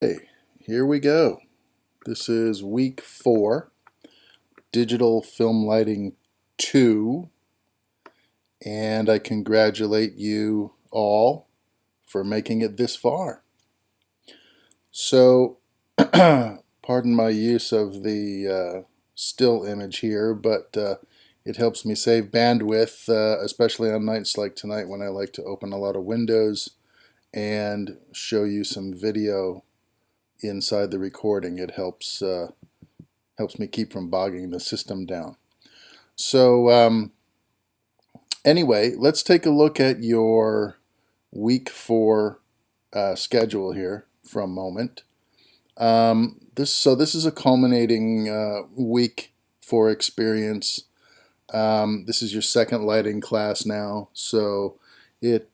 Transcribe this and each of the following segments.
Hey, here we go. This is week 4, Digital Film Lighting 2, and I congratulate you all for making it this far. So, pardon my use of the still image here, but it helps me save bandwidth, especially on nights like tonight when I like to open a lot of windows and show you some video inside the recording. It helps me keep from bogging the system down. So anyway, let's take a look at your week 4 schedule here for a moment. This is a culminating week 4 experience. This is your second lighting class now, so it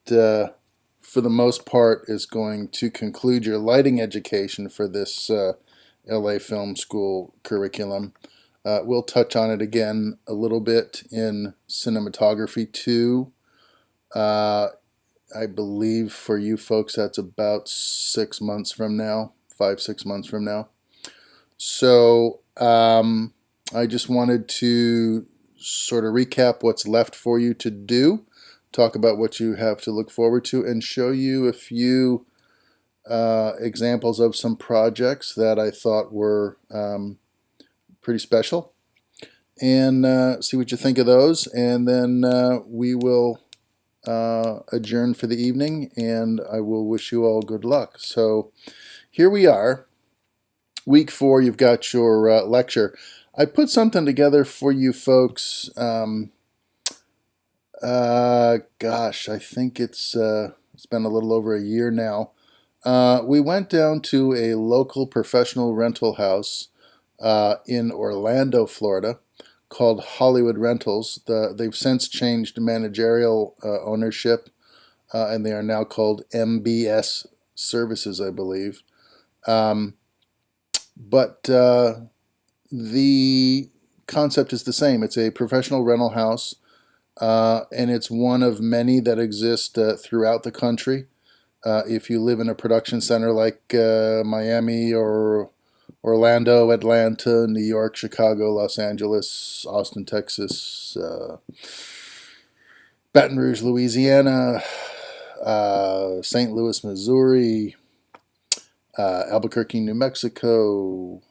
for the most part is going to conclude your lighting education for this LA Film School curriculum. We'll touch on it again a little bit in Cinematography 2. I believe for you folks that's about 6 months from now, 5-6 months from now. So I just wanted to sort of recap what's left for you to do, talk about what you have to look forward to, and show you a few examples of some projects that I thought were pretty special, and see what you think of those, and then we will adjourn for the evening, and I will wish you all good luck. So here we are, week 4. You've got your lecture. I put something together for you folks. Gosh, I think it's been a little over a year now. We went down to a local professional rental house in Orlando, Florida, called Hollywood Rentals. They've since changed managerial ownership, and they are now called MBS Services, I believe. But the concept is the same. It's a professional rental house, and it's one of many that exist throughout the country. If you live in a production center like Miami or Orlando, Atlanta, New York, Chicago, Los Angeles, Austin, Texas, Baton Rouge, Louisiana, St. Louis, Missouri, Albuquerque, New Mexico.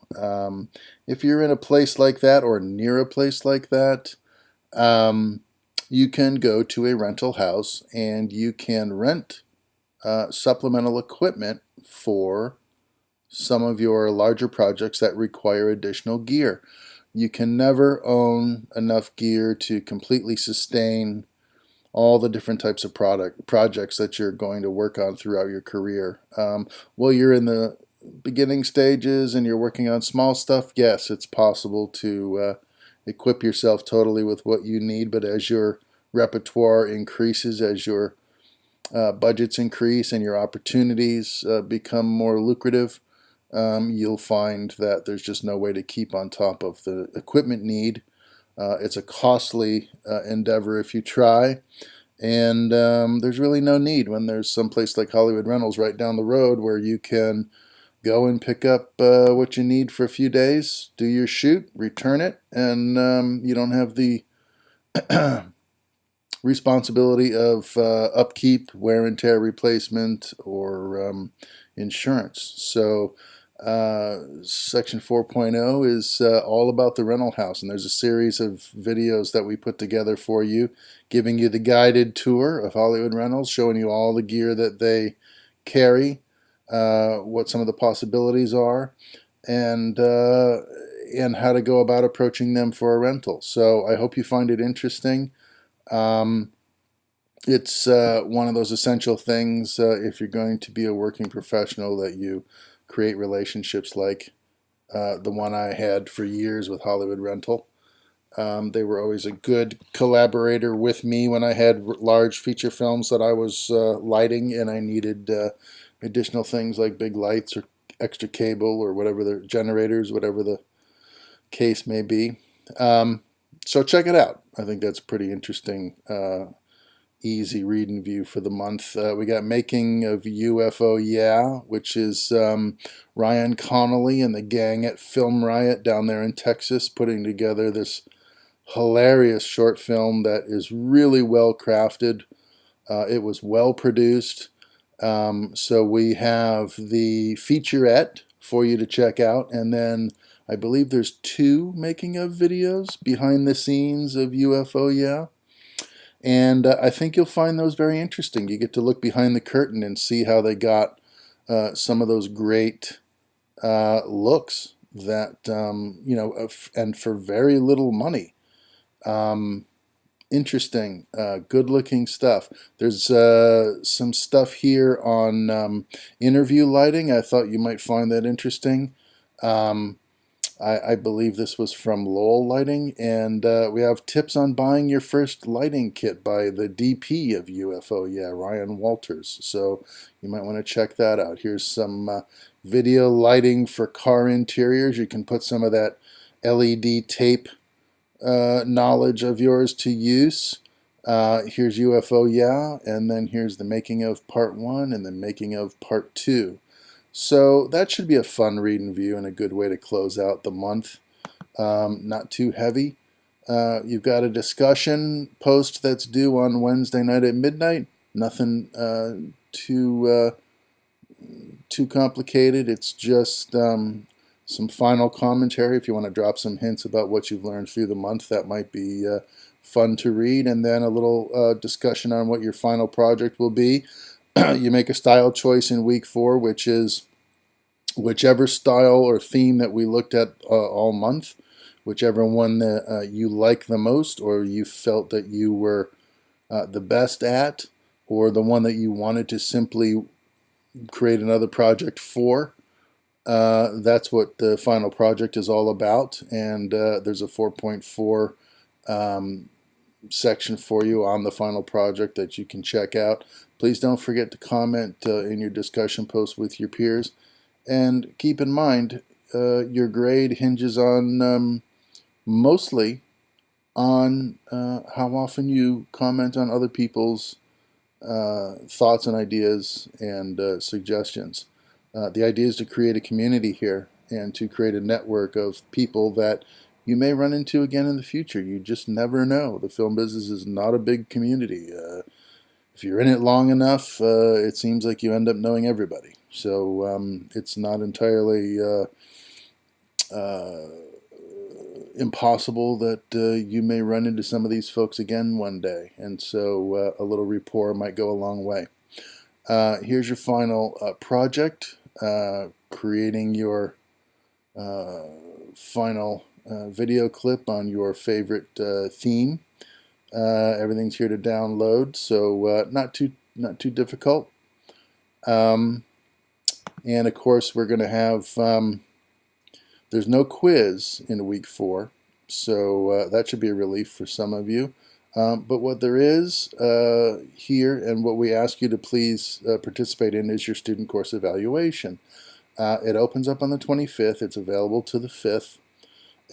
If you're in a place like that or near a place like that, you can go to a rental house and you can rent supplemental equipment for some of your larger projects that require additional gear. You can never own enough gear to completely sustain all the different types of projects that you're going to work on throughout your career. While you're in the beginning stages and you're working on small stuff, yes, it's possible to equip yourself totally with what you need, but as your repertoire increases, as your budgets increase and your opportunities become more lucrative, you'll find that there's just no way to keep on top of the equipment need. It's a costly endeavor if you try, and there's really no need when there's some place like Hollywood Rentals right down the road where you can go and pick up what you need for a few days, do your shoot, return it, and you don't have the responsibility of upkeep, wear and tear replacement, or insurance. So Section 4.0 is all about the rental house, and there's a series of videos that we put together for you, giving you the guided tour of Hollywood Rentals, showing you all the gear that they carry, what some of the possibilities are, and how to go about approaching them for a rental. So I hope you find it interesting. It's one of those essential things if you're going to be a working professional, that you create relationships like the one I had for years with Hollywood Rental. They were always a good collaborator with me when I had large feature films that I was lighting and I needed additional things like big lights or extra cable or whatever, the generators, whatever the case may be. So check it out. I think that's pretty interesting easy reading view for the month. We got Making of UFO Yeah, which is Ryan Connolly and the gang at Film Riot down there in Texas putting together this hilarious short film that is really well crafted. It was well produced. So we have the featurette for you to check out, and then I believe there's 2 making of videos behind the scenes of UFO Yeah. And I think you'll find those very interesting. You get to look behind the curtain and see how they got some of those great looks that, and for very little money. Interesting, good looking stuff. There's some stuff here on interview lighting. I thought you might find that interesting. Um, I believe this was from Lowell Lighting, and we have tips on buying your first lighting kit by the DP of UFO Yeah, Ryan Walters. So you might want to check that out. Here's some video lighting for car interiors. You can put some of that LED tape knowledge of yours to use. Here's UFO Yeah, and then here's the making of part 1 and the making of part 2. So that should be a fun read and view and a good way to close out the month. Not too heavy. You've got a discussion post that's due on Wednesday night at midnight. Nothing too complicated. It's just some final commentary. If you want to drop some hints about what you've learned through the month, that might be fun to read. And then a little discussion on what your final project will be. You make a style choice in week 4, which is whichever style or theme that we looked at all month, whichever one that you like the most, or you felt that you were the best at, or the one that you wanted to simply create another project for. That's what the final project is all about, and there's a 4.4 section for you on the final project that you can check out. Please don't forget to comment in your discussion post with your peers, and keep in mind your grade hinges on mostly on how often you comment on other people's thoughts and ideas and suggestions. The idea is to create a community here and to create a network of people that you may run into again in the future. You just never know. The film business is not a big community. If you're in it long enough, it seems like you end up knowing everybody. So it's not entirely impossible that you may run into some of these folks again one day. And so a little rapport might go a long way. Here's your final project, creating your final video clip on your favorite theme. Everything's here to download, so not too difficult. And of course, we're going to have there's no quiz in week 4, so that should be a relief for some of you. But what there is here, and what we ask you to please participate in, is your student course evaluation. It opens up on the 25th. It's available to the 5th.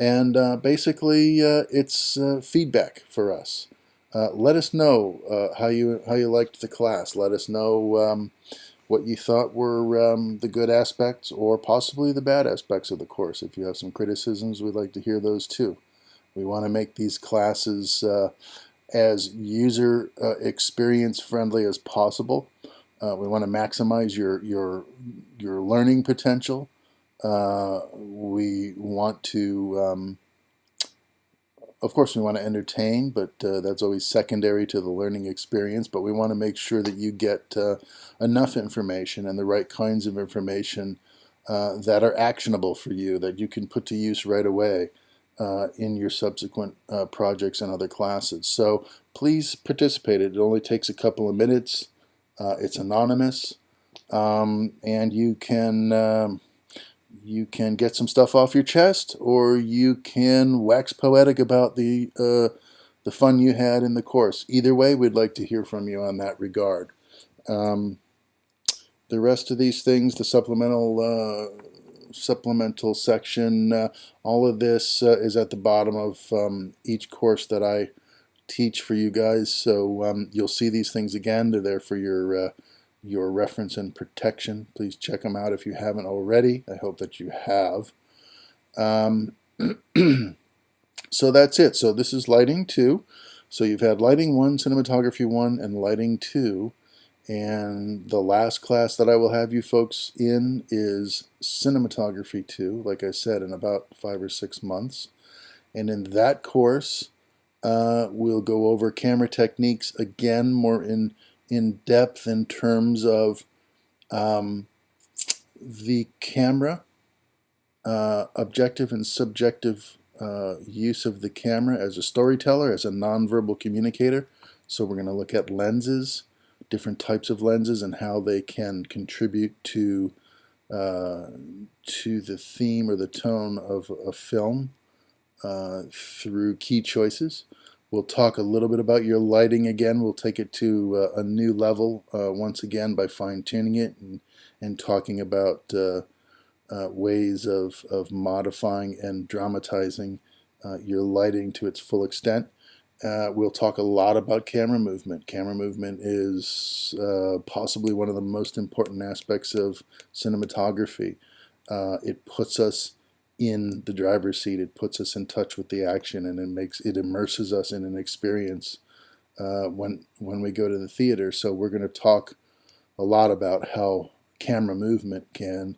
And basically, it's feedback for us. Let us know how you liked the class. Let us know what you thought were the good aspects or possibly the bad aspects of the course. If you have some criticisms, we'd like to hear those too. We want to make these classes as user experience friendly as possible. We want to maximize your learning potential. We want to, of course, we want to entertain, but that's always secondary to the learning experience. But we want to make sure that you get enough information and the right kinds of information that are actionable for you, that you can put to use right away in your subsequent projects and other classes. So please participate. It only takes a couple of minutes. It's anonymous, and you can get some stuff off your chest, or you can wax poetic about the fun you had in the course. Either way, we'd like to hear from you on that regard. The rest of these things, the supplemental section, all of this is at the bottom of each course that I teach for you guys. So you'll see these things again. They're there for your reference and protection. Please check them out if you haven't already. I hope that you have. So that's it. So this is lighting 2. So you've had lighting 1, cinematography 1, and lighting 2. And the last class that I will have you folks in is cinematography 2, like I said, in about 5 or 6 months. And in that course, we'll go over camera techniques again, more in depth in terms of the camera, objective and subjective use of the camera as a storyteller, as a nonverbal communicator. So we're going to look at lenses, different types of lenses, and how they can contribute to the theme or the tone of a film through key choices. We'll talk a little bit about your lighting again. We'll take it to a new level once again by fine-tuning it and talking about ways of modifying and dramatizing your lighting to its full extent. We'll talk a lot about camera movement. Camera movement is possibly one of the most important aspects of cinematography. It puts us in the driver's seat. It puts us in touch with the action, and it immerses us in an experience when we go to the theater. So we're going to talk a lot about how camera movement can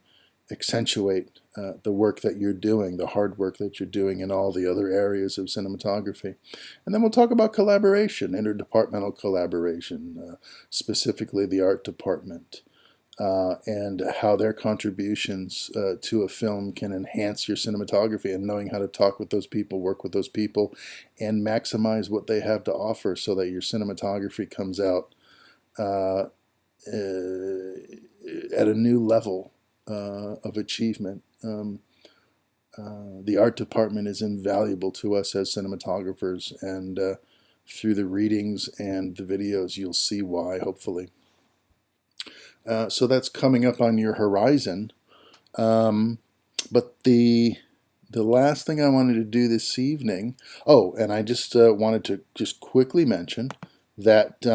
accentuate the work that you're doing, the hard work that you're doing in all the other areas of cinematography. And then we'll talk about collaboration, interdepartmental collaboration, specifically the art department, and how their contributions to a film can enhance your cinematography, and knowing how to talk with those people, work with those people, and maximize what they have to offer so that your cinematography comes out at a new level of achievement. The art department is invaluable to us as cinematographers, and through the readings and the videos you'll see why, hopefully. So that's coming up on your horizon. But the last thing I wanted to do this evening, and I just wanted to just quickly mention that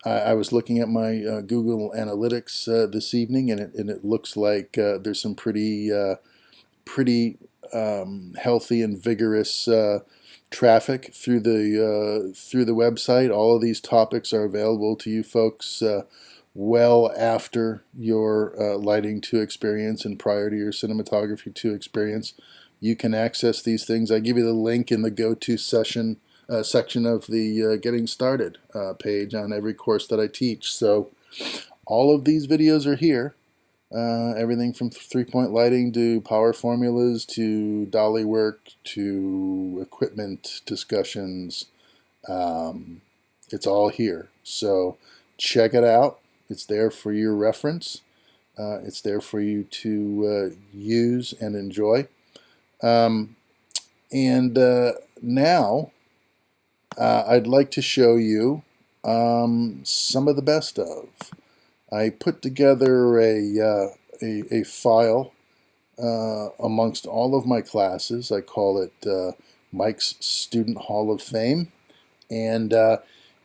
I was looking at my Google Analytics this evening, and it looks like there's some pretty healthy and vigorous traffic through the website. All of these topics are available to you folks well after your lighting 2 experience and prior to your cinematography 2 experience. You can access these things. I give you the link in the go-to section of the Getting Started page on every course that I teach. So all of these videos are here. Everything from 3-point lighting to power formulas to dolly work to equipment discussions. It's all here. So check it out. It's there for your reference. It's there for you to use and enjoy. Now I'd like to show you some of the best of. I put together a file amongst all of my classes. I call it Mike's Student Hall of Fame. And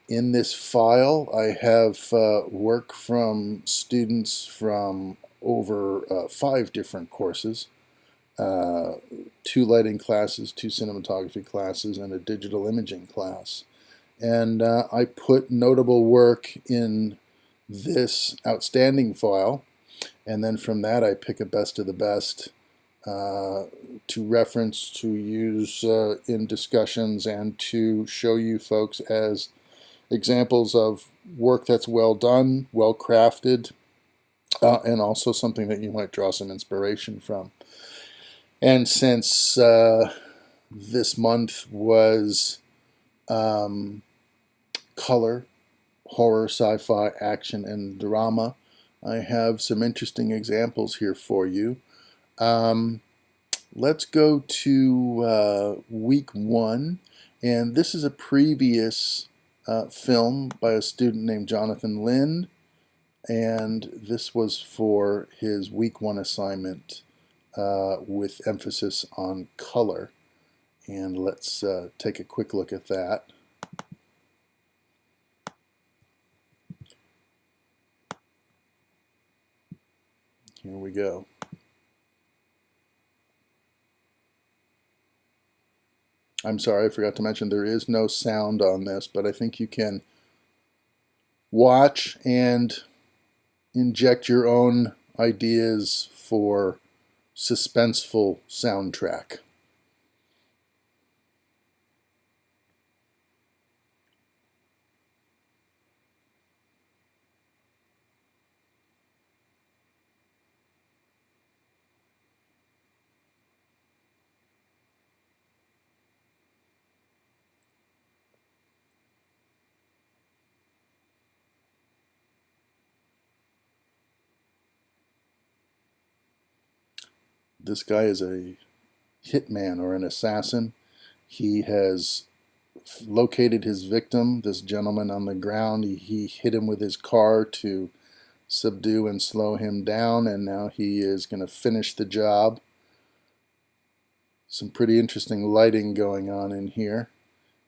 in this file, I have work from students from over 5 different courses, 2 lighting classes, 2 cinematography classes, and a digital imaging class. And I put notable work in this outstanding file, and then from that I pick a best of the best to reference, to use in discussions, and to show you folks as examples of work that's well done, well crafted, and also something that you might draw some inspiration from. And since this month was color, horror, sci-fi, action, and drama, I have some interesting examples here for you. Let's go to week 1, and this is a previous film by a student named Jonathan Lind, and this was for his week 1 assignment with emphasis on color. And let's take a quick look at that. Here we go. I'm sorry, I forgot to mention there is no sound on this, but I think you can watch and inject your own ideas for suspenseful soundtrack. This guy is a hitman or an assassin. He has located his victim, this gentleman on the ground. He hit him with his car to subdue and slow him down, and now he is going to finish the job. Some pretty interesting lighting going on in here.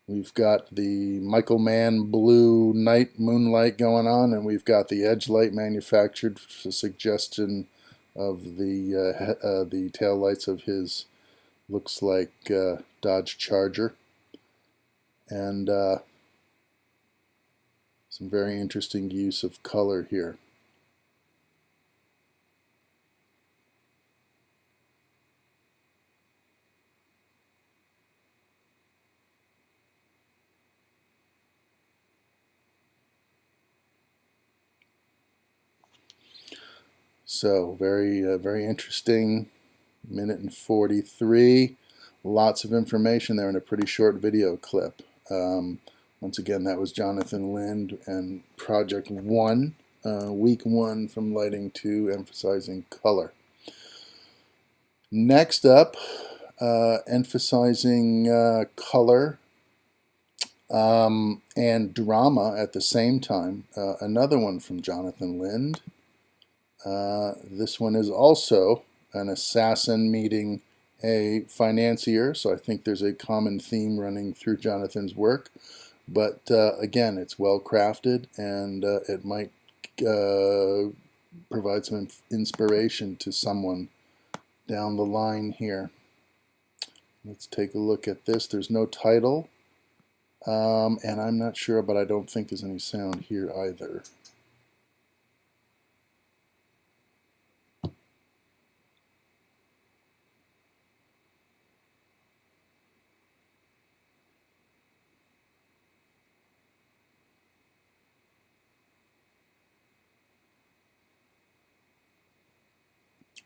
We've got the Michael Mann blue night moonlight going on, and we've got the edge light manufactured for suggestion of the tail lights of his, looks like Dodge Charger, and some very interesting use of color here. So very interesting. Minute and 43. Lots of information there in a pretty short video clip. Once again, that was Jonathan Lind and Project 1, Week 1 from Lighting 2, emphasizing color. Next up, emphasizing color and drama at the same time. Another one from Jonathan Lind. This one is also an assassin meeting a financier, so I think there's a common theme running through Jonathan's work. But again, it's well crafted, and it might provide some inspiration to someone down the line here. Let's take a look at this. There's no title, and I'm not sure, but I don't think there's any sound here either.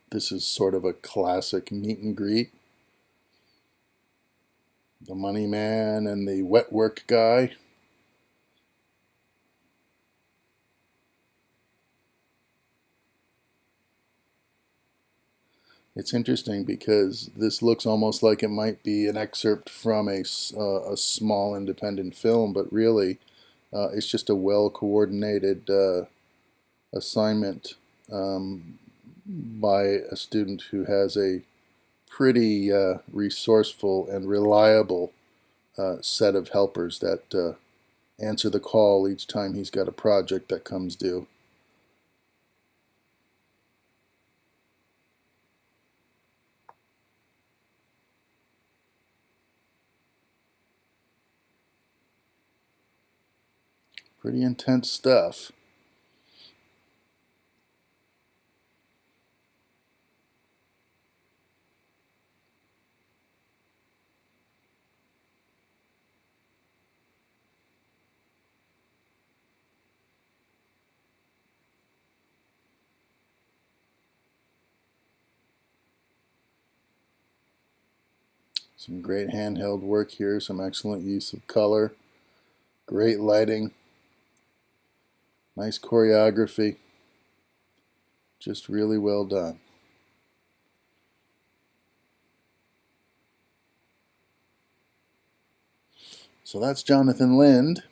This is sort of a classic meet and greet. The money man and the wet work guy. It's interesting because this looks almost like it might be an excerpt from a small independent film, but really it's just a well-coordinated assignment by a student who has a pretty resourceful and reliable set of helpers that answer the call each time he's got a project that comes due. Pretty intense stuff. Some great handheld work here, some excellent use of color, great lighting, nice choreography, just really well done. So that's Jonathan Lind.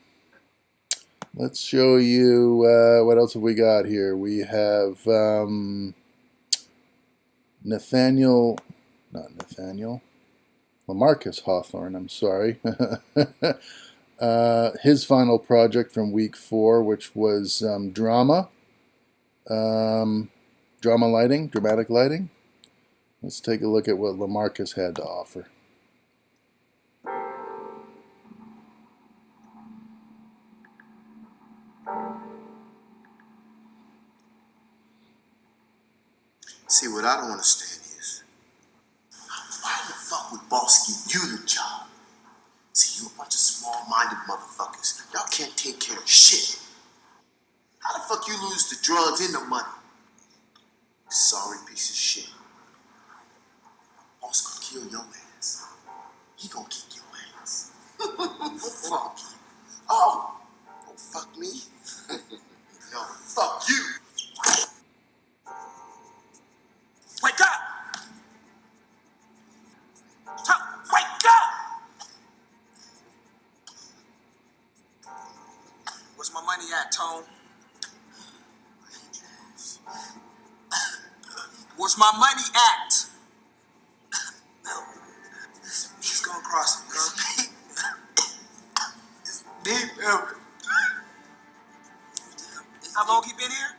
Let's show you what else have we got here. We have Lamarcus Hawthorne, I'm sorry. His final project from week 4, which was drama. dramatic lighting. Let's take a look at what Lamarcus had to offer. See, what I don't understand is, why the fuck would boss give you the job? See, you a bunch of small-minded motherfuckers. Y'all can't take care of shit. How the fuck you lose the drugs and the money? Sorry piece of shit. Boss gonna kill your ass. He gonna kick your ass. Fuck you. Oh, fuck me? No, fuck you. Wake up! Wake up! Where's my money at, Tone? Where's my money at? He's gonna cross me, huh? It's big, How long he been here?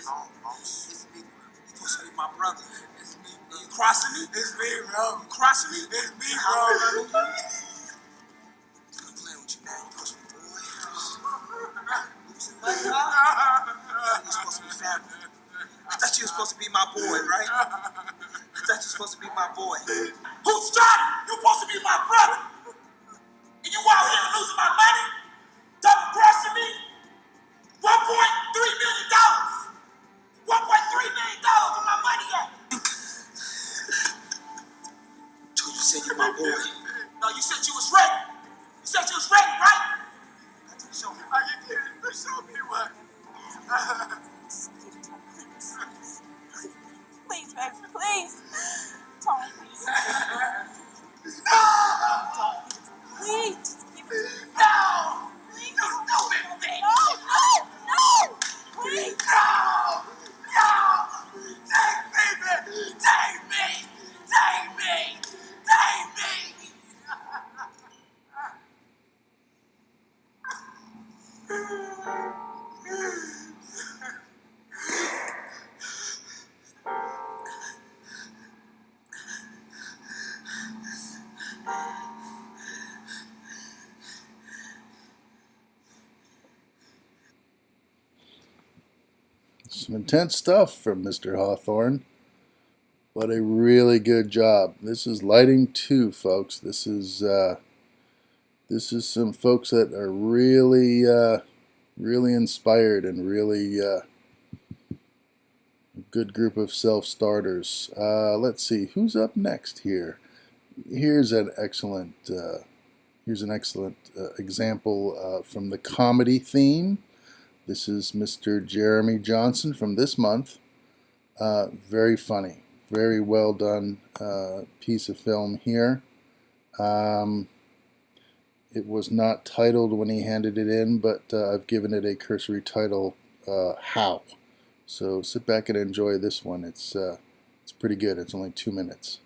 Long, boss. It's me, bro. You supposed to be my brother. It's me, bro. You crossing me? It's me, bro. You crossing me? It's me, bro. I'm playing with you now. You supposed to be boy. Losing money, huh? You're supposed to be family. I thought you were supposed to be my boy, right? I thought you were supposed to be my boy. Who's trying? You're supposed to be my brother. And you out here losing my money? Double crossing me? $1.3 million. $1.3 million of my money at. Dude, you said you're my boy. No, you said you was ready. You said you was ready, right? Show me. I can get it. Show me what. Please, baby, please. Tom, please. No! Please, just give it to me. No! Please. No, baby. No! Please. No! No! Take me, baby. Take me. Take me. Take me. Some intense stuff from Mr. Hawthorne, but a really good job. This is lighting 2, folks. This is some folks that are really really inspired and really a good group of self-starters. Let's see who's up next here. Here's an excellent example from the comedy theme. This is Mr. Jeremy Johnson from this month. Very funny, very well done piece of film here. It was not titled when he handed it in, but I've given it a cursory title, How. So sit back and enjoy this one. It's pretty good. It's only 2 minutes.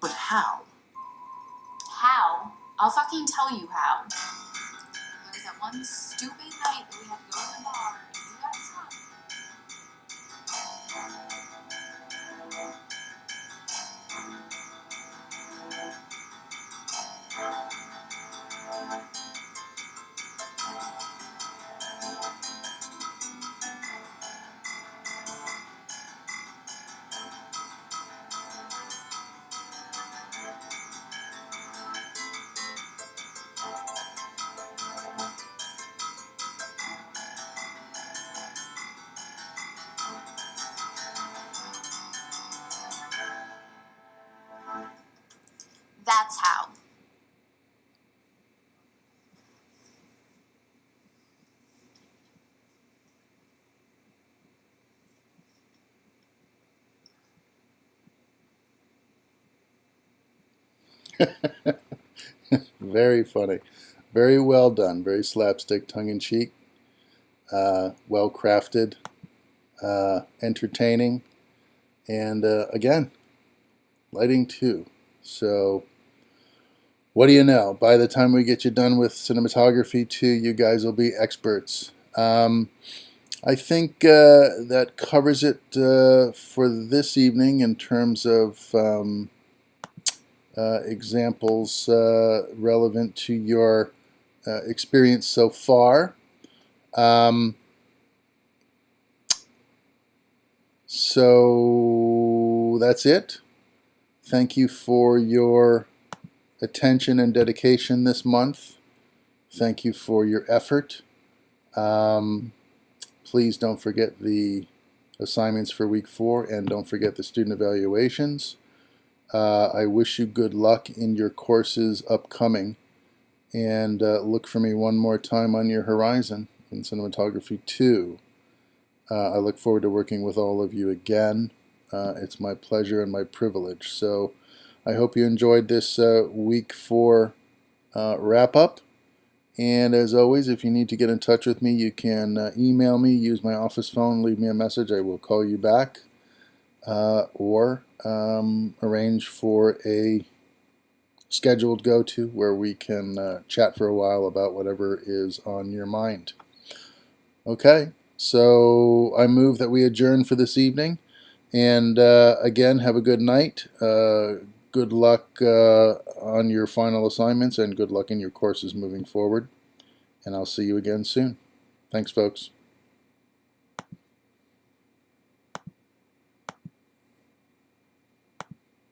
But how? How? I'll fucking tell you how. There was that one stupid night that we had to go to the bar and you got drunk. Very funny. Very well done. Very slapstick, tongue-in-cheek. Well crafted. Entertaining. And again, lighting too. So what do you know? By the time we get you done with cinematography too, you guys will be experts. I think that covers it for this evening in terms of examples relevant to your experience so far. So that's it. Thank you for your attention and dedication this month. Thank you for your effort. Please don't forget the assignments for week 4, and don't forget the student evaluations. I wish you good luck in your courses upcoming, and look for me one more time on your horizon in Cinematography 2. I look forward to working with all of you again. It's my pleasure and my privilege. So I hope you enjoyed this week 4 wrap-up. And as always, if you need to get in touch with me, you can email me, use my office phone, leave me a message. I will call you back, or arrange for a scheduled go-to where we can chat for a while about whatever is on your mind. Okay, so I move that we adjourn for this evening. And again, have a good night. Good luck on your final assignments, and good luck in your courses moving forward. And I'll see you again soon. Thanks, folks.